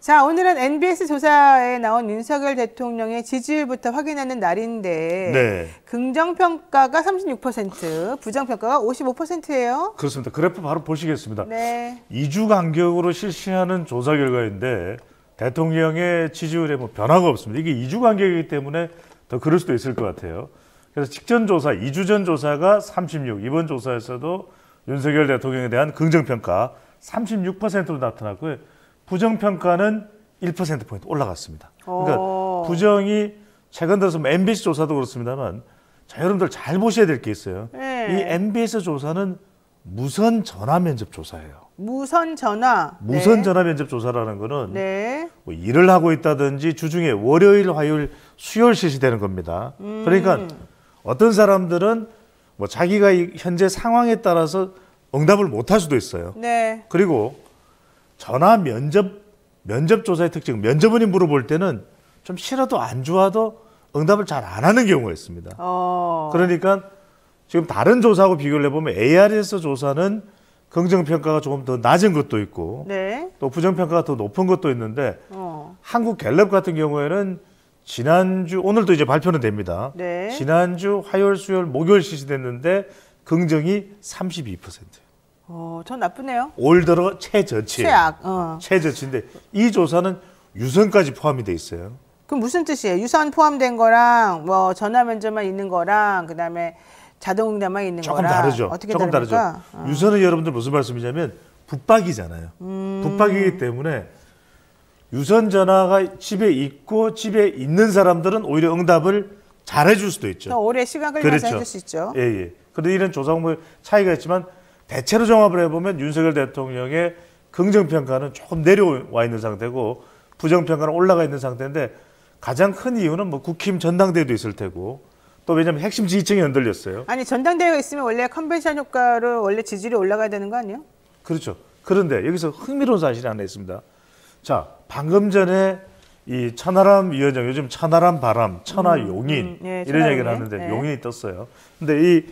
자, 오늘은 NBS 조사에 나온 윤석열 대통령의 지지율부터 확인하는 날인데 네. 긍정평가가 36%, 부정평가가 55%예요. 그렇습니다. 그래프 바로 보시겠습니다. 네. 2주 간격으로 실시하는 조사 결과인데 대통령의 지지율에 뭐 변화가 없습니다. 이게 2주 간격이기 때문에 더 그럴 수도 있을 것 같아요. 그래서 직전 조사, 2주 전 조사가 36, 이번 조사에서도 윤석열 대통령에 대한 긍정평가 36%로 나타났고요. 부정평가는 1%포인트 올라갔습니다. 그러니까 부정이 최근 들어서 MBC 조사도 그렇습니다만 자, 여러분들 잘 보셔야 될 게 있어요. 네. 이 MBS 조사는 무선 전화 면접 조사예요. 무선 전화. 무선 전화 면접 조사라는 거는 네. 뭐 일을 하고 있다든지 주중에 월요일, 화요일, 수요일 실시되는 겁니다. 그러니까 어떤 사람들은 뭐 자기가 현재 상황에 따라서 응답을 못 할 수도 있어요. 네. 그리고 전화 면접 조사의 특징, 면접원이 물어볼 때는 좀 싫어도 안 좋아도 응답을 잘 안 하는 경우가 있습니다. 그러니까 지금 다른 조사하고 비교를 해보면 ARS 조사는 긍정평가가 조금 더 낮은 것도 있고 네. 또 부정평가가 더 높은 것도 있는데 한국 갤럽 같은 경우에는 지난주, 오늘도 이제 발표는 됩니다. 네. 지난주 화요일, 수요일, 목요일 실시됐는데 긍정이 32%. 전 나쁘네요. 올 들어 최저치예요. 최악. 최저치인데 이 조사는 유선까지 포함이 돼 있어요. 그럼 무슨 뜻이에요? 유선 포함된 거랑 뭐 전화 면접만 있는 거랑 그다음에 자동 응답만 있는 조금 거랑 다르죠. 어떻게 조금 다릅니까? 다르죠. 유선은 여러분들 무슨 말씀이냐면 붙박이잖아요. 붙박이기 때문에 유선 전화가 집에 있고 집에 있는 사람들은 오히려 응답을 잘해줄 수도 있죠. 더 오래 시간 걸리면서 그렇죠. 해줄 수 있죠. 예, 예. 그런데 이런 조사 공부의 차이가 있지만 대체로 종합을 해보면 윤석열 대통령의 긍정평가는 조금 내려와 있는 상태고 부정평가는 올라가 있는 상태인데 가장 큰 이유는 뭐 국힘 전당대회도 있을 테고 또 왜냐하면 핵심 지지층이 흔들렸어요. 아니 전당대회가 있으면 원래 컨벤션 효과로 원래 지지율이 올라가야 되는 거 아니에요? 그렇죠. 그런데 여기서 흥미로운 사실이 하나 있습니다. 자, 방금 전에 이 천하람 위원장, 요즘 천하람 바람, 천하용인 예, 이런 얘기를 천하용인. 하는데 네. 용인이 떴어요. 근데 이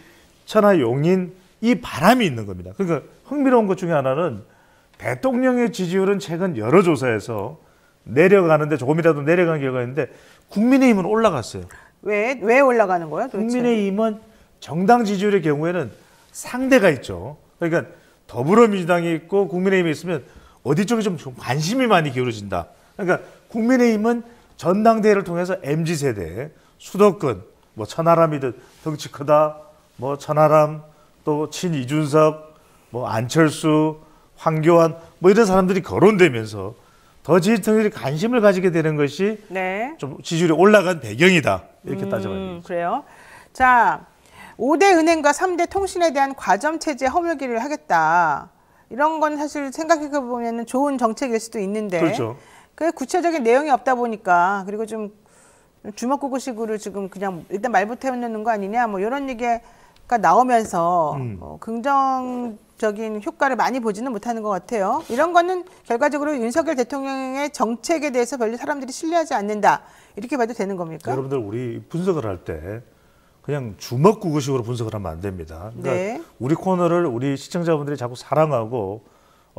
천하용인 이 바람이 있는 겁니다. 그러니까 흥미로운 것 중에 하나는 대통령의 지지율은 최근 여러 조사에서 내려가는데 조금이라도 내려간 결과가 있는데 국민의힘은 올라갔어요. 왜 올라가는 거예요? 도대체? 국민의힘은 정당 지지율의 경우에는 상대가 있죠. 그러니까 더불어민주당이 있고 국민의힘이 있으면 어디 쪽에 좀 관심이 많이 기울어진다. 그러니까 국민의힘은 전당대회를 통해서 MZ세대, 수도권, 뭐 천하람이든 덩치 크다, 뭐 천하람, 또 친이준석, 뭐 안철수, 황교안 뭐 이런 사람들이 거론되면서 더 지지층들이 관심을 가지게 되는 것이 네. 좀 지지율이 올라간 배경이다. 이렇게 따져봐요. 그래요. 자, 5대 은행과 3대 통신에 대한 과점체제 허물기를 하겠다. 이런 건 사실 생각해보면 좋은 정책일 수도 있는데 그렇죠. 그 구체적인 내용이 없다 보니까 그리고 좀 주먹구구식으로 지금 그냥 일단 말부터 해놓는 거 아니냐 뭐 이런 얘기가 나오면서 긍정적인 효과를 많이 보지는 못하는 것 같아요. 이런 거는 결과적으로 윤석열 대통령의 정책에 대해서 별로 사람들이 신뢰하지 않는다. 이렇게 봐도 되는 겁니까? 여러분들 우리 분석을 할 때 그냥 주먹구구식으로 분석을 하면 안 됩니다. 그러니까 네. 우리 코너를 우리 시청자분들이 자꾸 사랑하고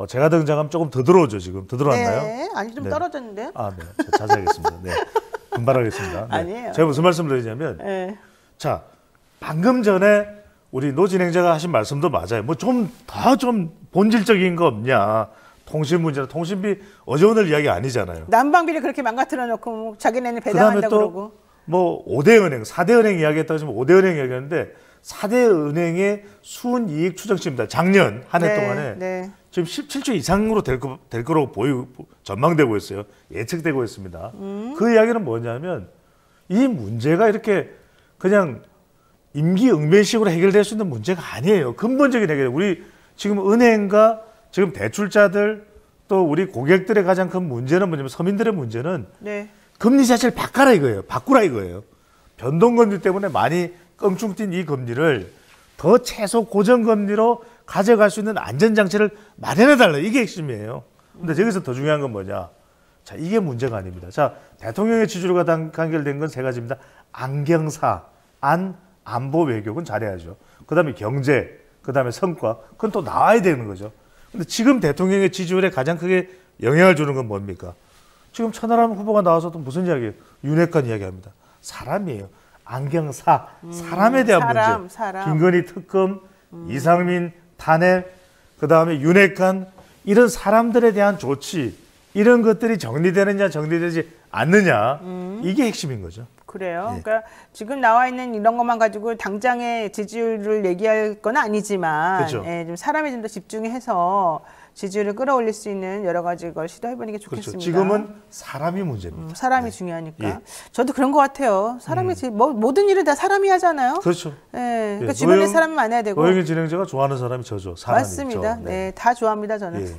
제가 등장하면 조금 더 들어오죠. 지금 더 들어왔나요? 네. 아니 좀 네. 떨어졌는데요? 아, 네. 자제하겠습니다. 네. 분발하겠습니다. 네. 아니에요. 제가 무슨 말씀을 드리냐면 네. 자, 방금 전에 우리 노 진행자가 하신 말씀도 맞아요. 뭐 좀 더 좀 본질적인 거 없냐. 통신 문제나 통신비 어제 오늘 이야기 아니잖아요. 난방비를 그렇게 망가뜨려 놓고 뭐 자기네는 그다음에 배당한다고 또 그러고. 뭐 5대 은행, 4대 은행 이야기했다고 하시면 5대 은행 이야기했는데 4대 은행의 순이익 추정치입니다. 작년 한 해 네, 동안에 네. 지금 17조 이상으로 될 거라고 전망되고 있어요. 예측되고 있습니다. 그 이야기는 뭐냐면 이 문제가 이렇게 그냥 임기응변식으로 해결될 수 있는 문제가 아니에요. 근본적인 해결. 우리 지금 은행과 지금 대출자들 또 우리 고객들의 가장 큰 문제는 뭐냐면 서민들의 문제는 네. 금리 자체를 바꿔라 이거예요. 바꾸라 이거예요. 변동금리 때문에 많이 껑충 뛴 이 금리를 더 최소 고정금리로 가져갈 수 있는 안전장치를 마련해달라. 이게 핵심이에요. 근데 여기서 더 중요한 건 뭐냐. 자, 이게 문제가 아닙니다. 자, 대통령의 지지율과 단결된 건 세 가지입니다. 안경사, 안보 외교는 잘해야죠. 그 다음에 경제, 그 다음에 성과. 그건 또 나와야 되는 거죠. 근데 지금 대통령의 지지율에 가장 크게 영향을 주는 건 뭡니까? 지금 천하람 후보가 나와서도 무슨 이야기예요? 윤핵관 이야기합니다. 사람이에요. 안경사, 사람에 대한 문제. 사람. 김건희 특검, 이상민 탄핵, 그다음에 윤핵관 이런 사람들에 대한 조치 이런 것들이 정리되느냐 정리되지 않느냐 이게 핵심인 거죠. 그래요. 예. 그러니까 지금 나와 있는 이런 것만 가지고 당장의 지지율을 얘기할 건 아니지만 그렇죠. 예, 좀 사람에 좀 더 집중해서 지지율을 끌어올릴 수 있는 여러 가지 걸 시도해보는 게 그렇죠. 좋겠습니다. 지금은 사람이 문제입니다. 사람이 중요하니까. 예. 저도 그런 것 같아요. 사람이 모든 일을 다 사람이 하잖아요. 그렇죠. 예, 그러니까 예, 주변에 사람이 많아야 되고. 노영희 진행자가 좋아하는 사람이 저죠. 사람이 맞습니다. 저. 네, 다 좋아합니다 저는. 예.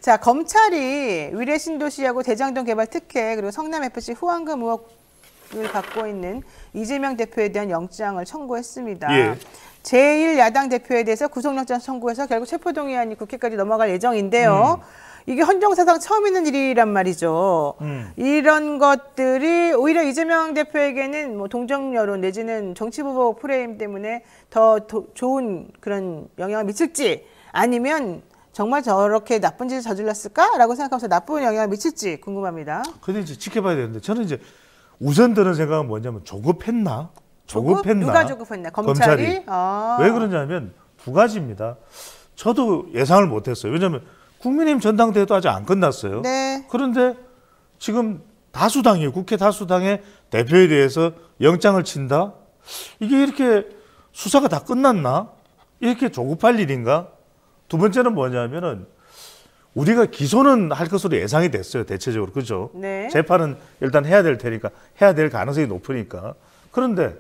자, 검찰이 위례 신도시하고 대장동 개발 특혜 그리고 성남 FC 후원금 의혹을 받고 있는 이재명 대표에 대한 영장을 청구했습니다. 예. 제1야당 대표에 대해서 구속영장 청구해서 결국 체포동의안이 국회까지 넘어갈 예정인데요. 이게 헌정사상 처음 있는 일이란 말이죠. 이런 것들이 오히려 이재명 대표에게는 뭐 동정 여론 내지는 정치 후보 프레임 때문에 더 좋은 그런 영향을 미칠지 아니면 정말 저렇게 나쁜 짓을 저질렀을까라고 생각하면서 나쁜 영향을 미칠지 궁금합니다. 근데 이제 지켜봐야 되는데 저는 이제 우선 드는 생각은 뭐냐면 조급했나? 조급했나? 누가 조급했나? 검찰이? 아. 왜 그러냐면 두 가지입니다. 저도 예상을 못했어요. 왜냐하면 국민의힘 전당대회도 아직 안 끝났어요. 네. 그런데 지금 다수당이에요. 국회 다수당의 대표에 대해서 영장을 친다? 이게 이렇게 수사가 다 끝났나? 이렇게 조급할 일인가? 두 번째는 뭐냐면은 우리가 기소는 할 것으로 예상이 됐어요. 대체적으로. 그죠? 네. 재판은 일단 해야 될 테니까 해야 될 가능성이 높으니까. 그런데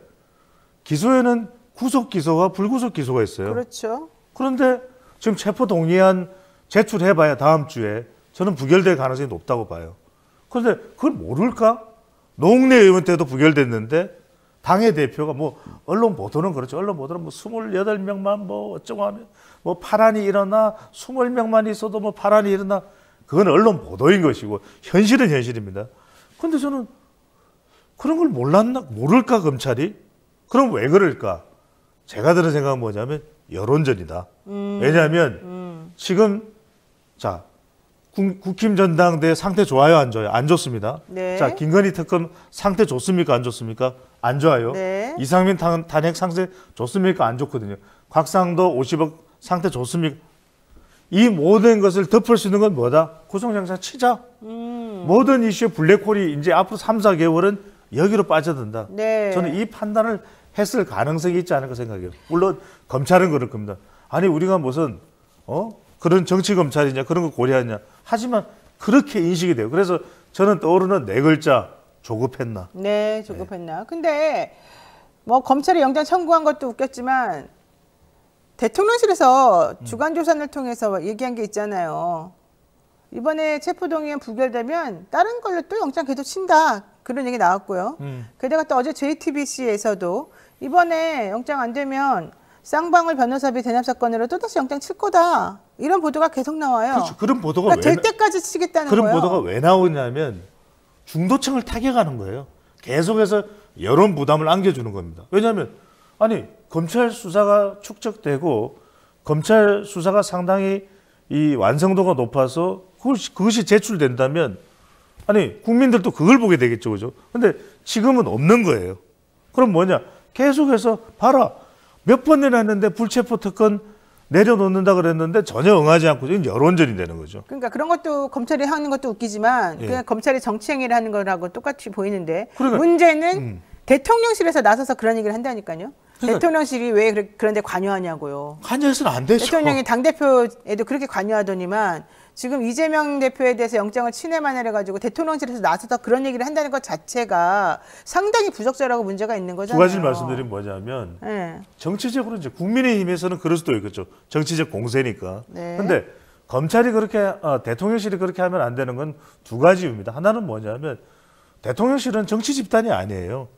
기소에는 구속 기소와 불구속 기소가 있어요. 그렇죠. 그런데 지금 체포 동의안 제출해봐야 다음 주에 저는 부결될 가능성이 높다고 봐요. 그런데 그걸 모를까? 노웅래 의원 때도 부결됐는데 당의 대표가 뭐 언론 보도는 그렇죠. 언론 보도는 뭐 28명만 뭐 어쩌고 하면 뭐 파란이 일어나 20명만 있어도 뭐 파란이 일어나 그건 언론 보도인 것이고 현실은 현실입니다. 그런데 저는 그런 걸 모를까 검찰이? 그럼 왜 그럴까? 제가 드는 생각은 뭐냐면 여론전이다. 왜냐하면 지금 자 국힘 전당대 상태 좋아요 안 좋아요? 안 좋습니다. 네. 자 김건희 특검 상태 좋습니까 안 좋습니까? 안 좋아요. 네. 이상민 탄핵 상태 좋습니까 안 좋거든요. 곽상도 50억 상태 좋습니까? 이 모든 것을 덮을 수 있는 건 뭐다? 구속영장 치자. 모든 이슈의 블랙홀이 이제 앞으로 3, 4개월은 여기로 빠져든다. 네. 저는 이 판단을 했을 가능성이 있지 않을까 생각해요. 물론 검찰은 그럴 겁니다. 아니 우리가 무슨 그런 정치 검찰이냐 그런 거 고려하냐. 하지만 그렇게 인식이 돼요. 그래서 저는 떠오르는 네 글자 조급했나. 네, 조급했나. 근데 뭐 검찰이 영장 청구한 것도 웃겼지만 대통령실에서 주간 조사를 통해서 얘기한 게 있잖아요. 이번에 체포동의안 부결되면 다른 걸로 또 영장 계속 친다. 그런 얘기 나왔고요. 게다가 또 어제 JTBC에서도 이번에 영장 안 되면 쌍방울 변호사비 대납 사건으로 또다시 영장 칠 거다. 이런 보도가 계속 나와요. 그렇죠. 그런 보도가 그러니까 될 때까지 치겠다는 그런 거예요. 보도가 왜 나오냐면 중도층을 타격하는 거예요. 계속해서 여론 부담을 안겨주는 겁니다. 왜냐하면 아니 검찰 수사가 축적되고 검찰 수사가 상당히 이 완성도가 높아서 그것이 제출된다면 아니 국민들도 그걸 보게 되겠죠, 그죠? 근데 지금은 없는 거예요. 그럼 뭐냐? 계속해서 봐라 몇 번 내놨는데 불체포 특권 내려놓는다 그랬는데 전혀 응하지 않고 지금 여론전이 되는 거죠. 그러니까 그런 것도 검찰이 하는 것도 웃기지만 예. 그냥 검찰이 정치행위를 하는 거라고 똑같이 보이는데 그러니까, 문제는 대통령실에서 나서서 그런 얘기를 한다니까요. 그러니까, 대통령실이 왜 그런데 관여하냐고요. 관여해서는 안 되죠. 대통령이 당대표에도 그렇게 관여하더니만 지금 이재명 대표에 대해서 영장을 친회만 해가지고 대통령실에서 나서서 그런 얘기를 한다는 것 자체가 상당히 부적절하고 문제가 있는 두 거잖아요. 가지를 말씀드리면 뭐냐면 네. 정치적으로 이제 국민의힘에서는 그럴 수도 있겠죠. 정치적 공세니까. 네. 근데 검찰이 그렇게 대통령실이 그렇게 하면 안 되는 건 두 가지 이유입니다. 하나는 뭐냐면 대통령실은 정치 집단이 아니에요.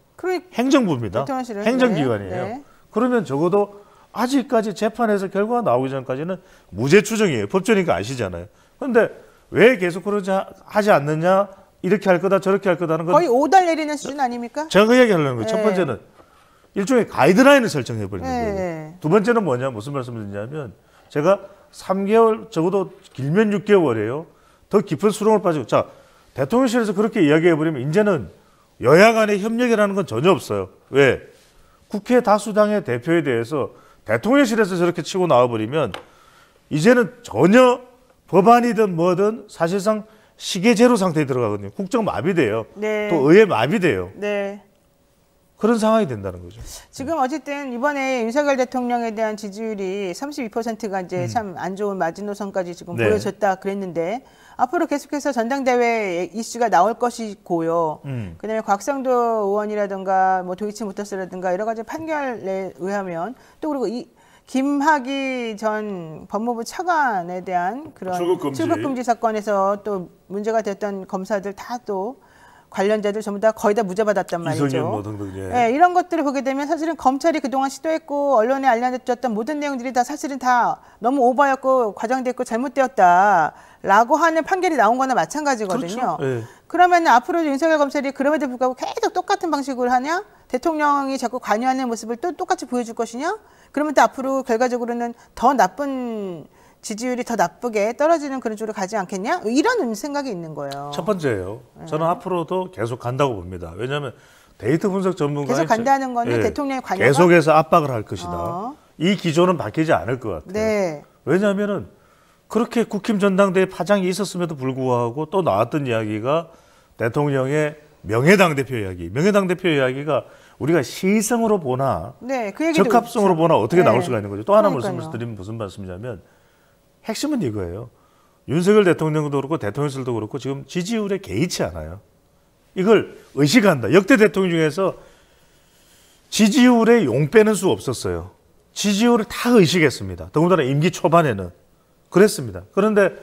행정부입니다. 대통령실은 행정기관이에요. 네. 그러면 적어도 아직까지 재판에서 결과가 나오기 전까지는 무죄 추정이에요. 법조니까 아시잖아요. 그런데 왜 계속 그러지 하지 않느냐? 이렇게 할 거다 저렇게 할 거다는 건 거의 오달 내리는 수준 아닙니까? 제가 그 얘기 하려는 거예요. 네. 첫 번째는 일종의 가이드라인을 설정해 버리는 네. 거예요. 두 번째는 뭐냐? 무슨 말씀을 드리냐면 제가 3개월 적어도 길면 6개월이에요. 더 깊은 수렁을 빠지고 자 대통령실에서 그렇게 이야기해버리면 이제는 여야 간의 협력이라는 건 전혀 없어요. 왜? 국회 다수당의 대표에 대해서 대통령실에서 저렇게 치고 나와버리면 이제는 전혀 법안이든 뭐든 사실상 시계제로 상태에 들어가거든요. 국정 마비돼요. 네. 또 의회 마비돼요. 네. 그런 상황이 된다는 거죠. 지금 어쨌든 이번에 윤석열 대통령에 대한 지지율이 32%가 이제 참 안 좋은 마지노선까지 지금 네. 보여졌다 그랬는데 앞으로 계속해서 전당대회 이슈가 나올 것이고요. 그다음에 곽상도 의원이라든가 뭐 도이치모터스라든가 여러 가지 판결에 의하면 또 그리고 이 김학의 전 법무부 차관에 대한 그런 출국금지 사건에서 또 문제가 됐던 검사들 다 또 관련자들 전부 다 거의 다 무죄받았단 말이죠. 이성윤 뭐 등등. 예. 네, 이런 것들을 보게 되면 사실은 검찰이 그동안 시도했고 언론에 알려졌던 모든 내용들이 다 사실은 다 너무 오버였고 과장됐고 잘못되었다라고 하는 판결이 나온 거나 마찬가지거든요. 그렇죠. 예. 그러면 앞으로 윤석열 검찰이 그럼에도 불구하고 계속 똑같은 방식으로 하냐? 대통령이 자꾸 관여하는 모습을 또 똑같이 보여줄 것이냐? 그러면 또 앞으로 결과적으로는 더 나쁜 지지율이 더 나쁘게 떨어지는 그런 쪽으로 가지 않겠냐? 이런 생각이 있는 거예요. 첫 번째예요. 저는 앞으로도 계속 간다고 봅니다. 왜냐하면 데이터 분석 전문가가 계속 간다는 거는 대통령의 관여가 계속해서 압박을 할 것이다. 이 기조는 바뀌지 않을 것 같아요. 네. 왜냐하면은 그렇게 국힘 전당대회 파장이 있었음에도 불구하고 또 나왔던 이야기가 대통령의 명예당대표 이야기. 명예당대표 이야기가 우리가 시성으로 보나 네, 그 얘기도 적합성으로 보나 어떻게 네. 나올 수가 있는 거죠. 또 하나 그러니까요. 말씀드리면 무슨 말씀이냐면 핵심은 이거예요. 윤석열 대통령도 그렇고 대통령실도 그렇고 지금 지지율에 개의치 않아요. 이걸 의식한다. 역대 대통령 중에서 지지율에 용 빼는 수 없었어요. 지지율을 다 의식했습니다. 더군다나 임기 초반에는 그랬습니다. 그런데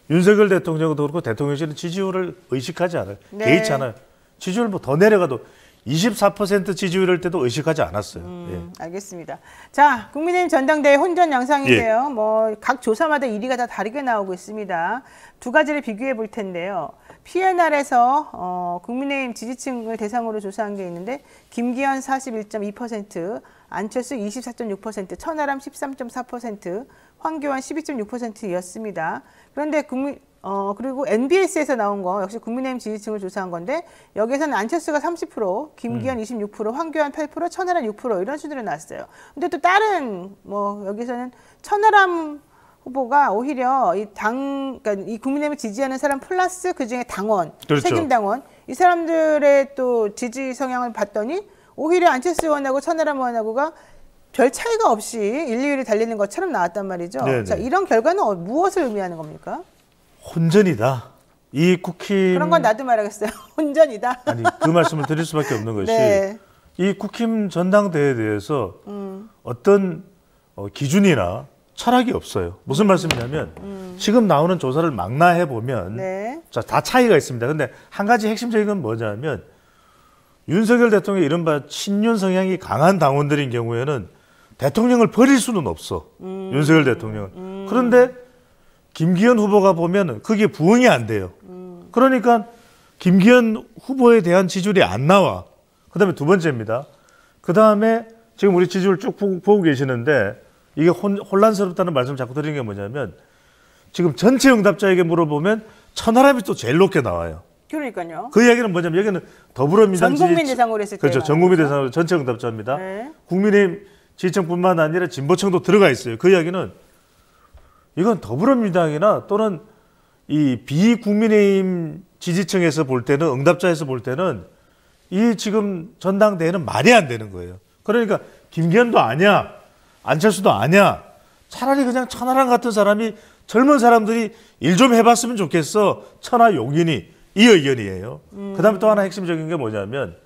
윤석열 대통령도 그렇고 대통령실은 지지율을 의식하지 않아요. 네. 개의치 않아요. 지지율 뭐 더 내려가도 24% 지지율일 때도 의식하지 않았어요. 예. 알겠습니다. 자, 국민의힘 전당대회 혼전 양상인데요. 뭐 각 조사마다 1위가 다 다르게 나오고 있습니다. 두 가지를 비교해 볼 텐데요. PNR에서 국민의힘 지지층을 대상으로 조사한 게 있는데 김기현 41.2%, 안철수 24.6%, 천하람 13.4%, 황교안 12.6%였습니다. 그런데 그리고 NBS에서 나온 거 역시 국민의힘 지지층을 조사한 건데 여기에서는 안철수가 30%, 김기현 26%, 황교안 8%, 천하람 6% 이런 수준으로 나왔어요. 근데 또 다른 뭐 여기서는 천하람 후보가 오히려 그러니까 이 국민의힘을 지지하는 사람 플러스 그 중에 당원, 그렇죠. 책임 당원 이 사람들의 또 지지 성향을 봤더니 오히려 안철수 의원하고 천하람 의원하고가 별 차이가 없이 1, 2위를 달리는 것처럼 나왔단 말이죠. 네네. 자, 이런 결과는 무엇을 의미하는 겁니까? 혼전이다. 이 국힘 그런 건 나도 말하겠어요. 혼전이다. 아니 그 말씀을 드릴 수밖에 없는 것이 네. 이 국힘 전당대회에 대해서 어떤 기준이나 철학이 없어요. 무슨 말씀이냐면 지금 나오는 조사를 망라해 보면 네. 다 차이가 있습니다. 근데 한 가지 핵심적인 건 뭐냐면 윤석열 대통령의 이른바 친윤 성향이 강한 당원들인 경우에는 대통령을 버릴 수는 없어. 윤석열 대통령은. 그런데 김기현 후보가 보면 그게 부응이 안 돼요. 그러니까 김기현 후보에 대한 지지율이 안 나와. 그다음에 두 번째입니다. 그다음에 지금 우리 지지율 쭉 보고 계시는데 이게 혼란스럽다는 말씀 자꾸 드리는 게 뭐냐면 지금 전체 응답자에게 물어보면 천하람이 또 제일 높게 나와요. 그러니까요. 그 이야기는 뭐냐면 여기는 더불어민주당 전 국민 대상으로 했을 때 그렇죠. 전 국민 대상으로 전체 응답자입니다. 네. 국민의힘 지지층뿐만 아니라 진보층도 들어가 있어요. 그 이야기는 이건 더불어민주당이나 또는 이 비국민의힘 지지층에서 볼 때는 응답자에서 볼 때는 이 지금 전당대회는 말이 안 되는 거예요. 그러니까 김기현도 아니야, 안철수도 아니야. 차라리 그냥 천하람 같은 사람이 젊은 사람들이 일 좀 해봤으면 좋겠어. 천하 용인이 이 의견이에요. 그다음에 또 하나 핵심적인 게 뭐냐면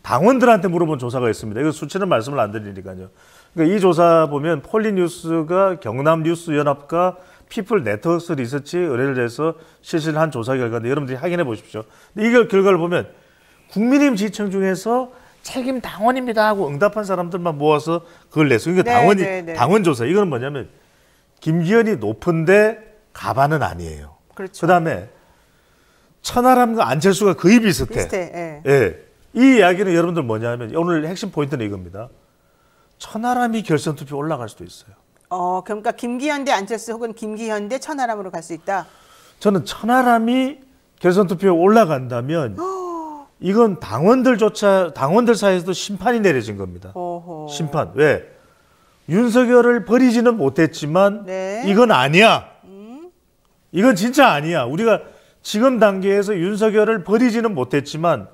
당원들한테 물어본 조사가 있습니다. 이거 수치는 말씀을 안 드리니까요. 그러니까 이 조사 보면 폴리뉴스가 경남뉴스연합과 피플 네트워크 리서치 의뢰를 해서 실시를 한 조사 결과인데 여러분들이 확인해 보십시오. 근데 이 결과를 보면 국민의힘 지지층 중에서 책임 당원입니다 하고 응답한 사람들만 모아서 그걸 냈어요. 그러니까 당원 조사. 이거는 뭐냐면 김기현이 높은데 가반은 아니에요. 그렇죠. 그다음에 천하람과 안철수가 거의 비슷해. 비슷해. 예. 예. 이 이야기는 여러분들 뭐냐면 오늘 핵심 포인트는 이겁니다. 천하람이 결선 투표 올라갈 수도 있어요. 그러니까 김기현 대 안철수 혹은 김기현 대 천하람으로 갈 수 있다. 저는 천하람이 결선 투표에 올라간다면 이건 당원들 사이에서도 심판이 내려진 겁니다. 어허. 심판. 왜? 윤석열을 버리지는 못했지만 네. 이건 아니야. 이건 진짜 아니야. 우리가 지금 단계에서 윤석열을 버리지는 못했지만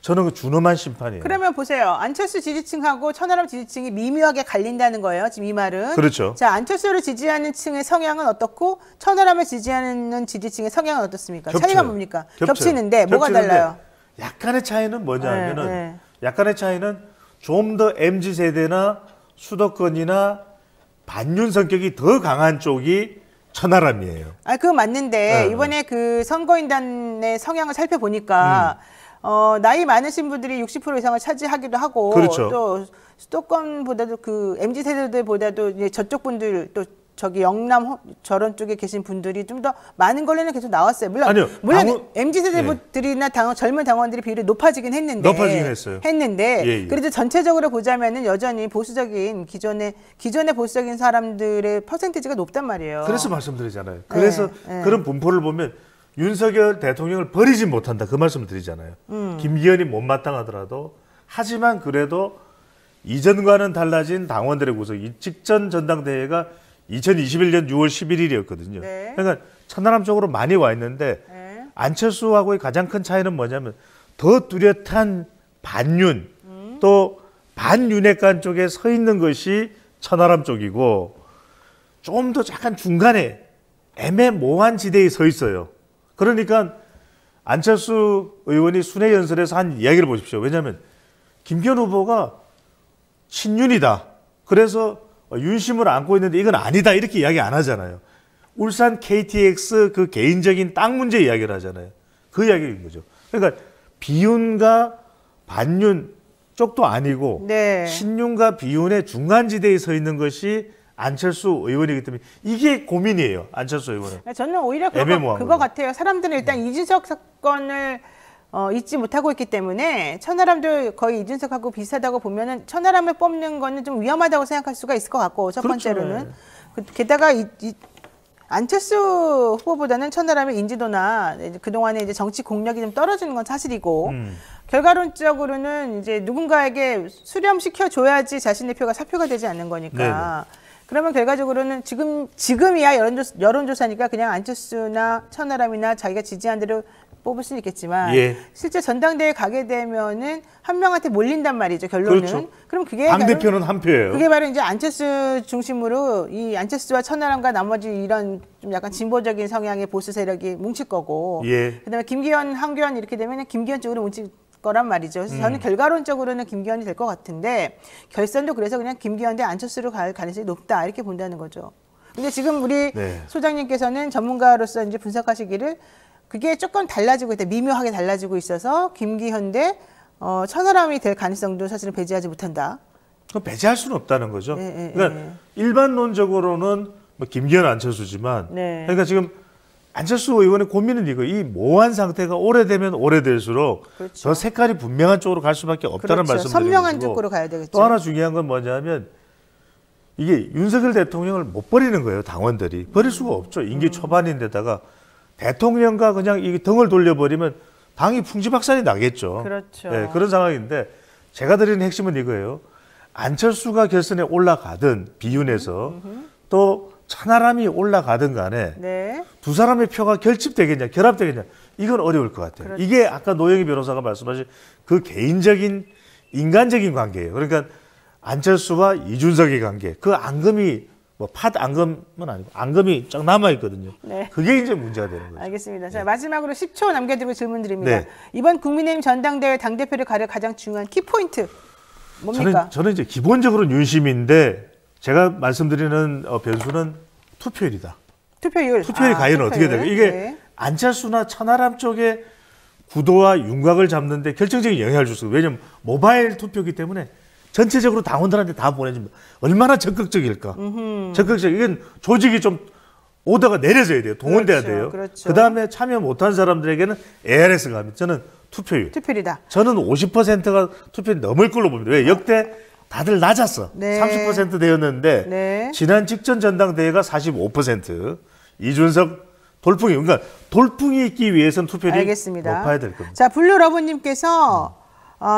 저는 그 준엄한 심판이에요. 그러면 보세요. 안철수 지지층하고 천하람 지지층이 미묘하게 갈린다는 거예요. 지금 이 말은. 그렇죠. 자, 안철수를 지지하는 층의 성향은 어떻고 천하람을 지지하는 지지층의 성향은 어떻습니까? 겹쳐요. 차이가 뭡니까? 겹쳐요. 겹치는데 뭐가 겹치는데 달라요? 약간의 차이는 뭐냐 하면은 네. 약간의 차이는 좀 더 MZ세대나 수도권이나 반윤 성격이 더 강한 쪽이 천하람이에요. 아, 그거 맞는데 네. 이번에 그 선거인단의 성향을 살펴보니까 나이 많으신 분들이 60% 이상을 차지하기도 하고 그렇죠. 또 수도권보다도 그 MZ 세대들보다도 이제 저쪽 분들 또 저기 영남 저런 쪽에 계신 분들이 좀 더 많은 걸로는 계속 나왔어요. 물론 아니요, MZ 세대들이나 젊은 당원들의 비율이 높아지긴 했는데 높아지긴 했어요. 했는데 그래도 전체적으로 보자면은 여전히 보수적인 기존의 보수적인 사람들의 퍼센티지가 높단 말이에요. 그래서 말씀드리잖아요. 그래서 그런 분포를 보면 윤석열 대통령을 버리진 못한다. 그 말씀을 드리잖아요. 김기현이 못마땅하더라도 하지만 그래도 이전과는 달라진 당원들의 구성. 이 직전 전당대회가 2021년 6월 11일이었거든요. 네. 그러니까 천하람 쪽으로 많이 와 있는데 네. 안철수하고의 가장 큰 차이는 뭐냐면 더 뚜렷한 반윤 또 반윤핵관 쪽에 서 있는 것이 천하람 쪽이고 좀 더 약간 중간에 애매모호한 지대에 서 있어요. 그러니까 안철수 의원이 순회 연설에서 한 이야기를 보십시오. 왜냐하면 김기현 후보가 친윤이다. 그래서 윤심을 안고 있는데 이건 아니다. 이렇게 이야기 안 하잖아요. 울산 KTX 그 개인적인 땅 문제 이야기를 하잖아요. 그 이야기인 거죠. 그러니까 비윤과 반윤 쪽도 아니고 네. 친윤과 비윤의 중간지대에 서 있는 것이 안철수 의원이기 때문에 이게 고민이에요. 안철수 의원은. 저는 오히려 애매모호한 그거 거죠. 같아요. 사람들은 일단 이준석 사건을 잊지 못하고 있기 때문에 천하람도 거의 이준석하고 비슷하다고 보면은 천하람을 뽑는 거는 좀 위험하다고 생각할 수가 있을 것 같고 첫 그렇죠. 번째로는 게다가 안철수 후보보다는 천하람의 인지도나 그동안에 이제 정치 공략이 좀 떨어지는 건 사실이고 결과론적으로는 이제 누군가에게 수렴시켜 줘야지 자신의 표가 사표가 되지 않는 거니까. 네네. 그러면 결과적으로는 지금이야 여론조사니까 그냥 안철수나 천하람이나 자기가 지지한 대로 뽑을 수는 있겠지만 실제 전당대회 가게 되면은 한 명한테 몰린단 말이죠. 결론은. 그렇죠. 그럼 그게 당 대표는 한 표예요. 그게 바로 이제 안철수 중심으로 이 안철수와 천하람과 나머지 이런 좀 약간 진보적인 성향의 보수 세력이 뭉칠 거고. 그다음에 김기현, 한교안 이렇게 되면은 김기현 쪽으로 뭉칠 거란 말이죠. 그래서 저는 결과론적으로는 김기현이 될 것 같은데 결선도 그래서 그냥 김기현 대 안철수로 갈 가능성이 높다 이렇게 본다는 거죠. 근데 지금 우리 소장님께서는 전문가로서 이제 분석하시기를 그게 조금 달라지고 있다, 미묘하게 달라지고 있어서 김기현 대 천하람이 될 가능성도 사실은 배제하지 못한다. 그럼 배제할 수는 없다는 거죠. 그러니까 일반론적으로는 뭐 김기현, 안철수지만, 그러니까 지금 안철수 의원의 고민은 이거, 이 모호한 상태가 오래되면 오래될수록 더 색깔이 분명한 쪽으로 갈 수밖에 없다는 말씀을 드리고, 선명한 쪽으로 가야 되겠죠. 또 하나 중요한 건 뭐냐면 이게 윤석열 대통령을 못 버리는 거예요. 당원들이 버릴 수가 없죠. 임기 초반인데다가 대통령과 그냥 이 등을 돌려버리면 당이 풍지박산이 나겠죠. 그렇죠. 네, 그런 상황인데 제가 드리는 핵심은 이거예요. 안철수가 결선에 올라가든 비윤에서 또 천하람이 올라가든 간에 두 사람의 표가 결집되겠냐 결합되겠냐 이건 어려울 것 같아요. 이게 아까 노영희 변호사가 말씀하신 그 개인적인 인간적인 관계예요. 그러니까 안철수와 이준석의 관계 그 앙금이 뭐 팥 앙금은 아니고 앙금이 쫙 남아 있거든요. 그게 이제 문제가 되는 거죠. 알겠습니다. 자, 마지막으로 10초 남겨드리고 질문 드립니다. 이번 국민의힘 전당대회 당대표를 가려 가장 중요한 키포인트 뭡니까? 저는 이제 기본적으로 윤심인데 제가 말씀드리는 변수는 투표율이다. 투표율 과연 어떻게 될까? 이게 안철수나 천하람 쪽의 구도와 윤곽을 잡는데 결정적인 영향을 줄 수 있어요. 왜냐하면 모바일 투표이기 때문에 전체적으로 당원들한테 다 보내줍니다. 얼마나 적극적일까? 이건 조직이 좀 오더가 내려져야 돼요. 동원돼야 돼요. 그다음에 참여 못한 사람들에게는 ARS가 합니다. 저는 투표율이다. 저는 50%가 투표율이 넘을 걸로 봅니다. 왜? 역대 다들 낮았어. 30% 되었는데 지난 직전 전당대회가 45%, 이준석 돌풍이, 그러니까 돌풍이 있기 위해서는 투표율이 알겠습니다. 높아야 될 겁니다. 자, 블루러버님께서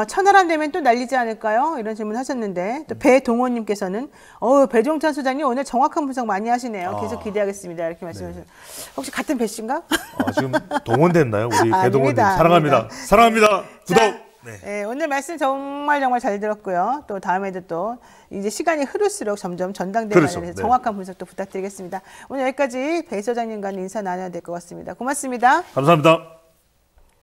천하람 되면 또 난리지 않을까요? 이런 질문 하셨는데, 또 배동호님께서는 배종찬 소장님 오늘 정확한 분석 많이 하시네요. 계속 기대하겠습니다. 이렇게 말씀하셨어요. 혹시 같은 배 씨인가? 지금 동원됐나요? 우리 아닙니다. 배동원님 사랑합니다. 아닙니다. 사랑합니다. 구독. 자, 네, 오늘 말씀 정말 잘 들었고요. 또 다음에도 또 이제 시간이 흐를수록 점점 전당대회 그렇죠. 관련해서 네. 정확한 분석도 부탁드리겠습니다. 오늘 여기까지 배 소장님과는 인사 나눠야 될 것 같습니다. 고맙습니다. 감사합니다.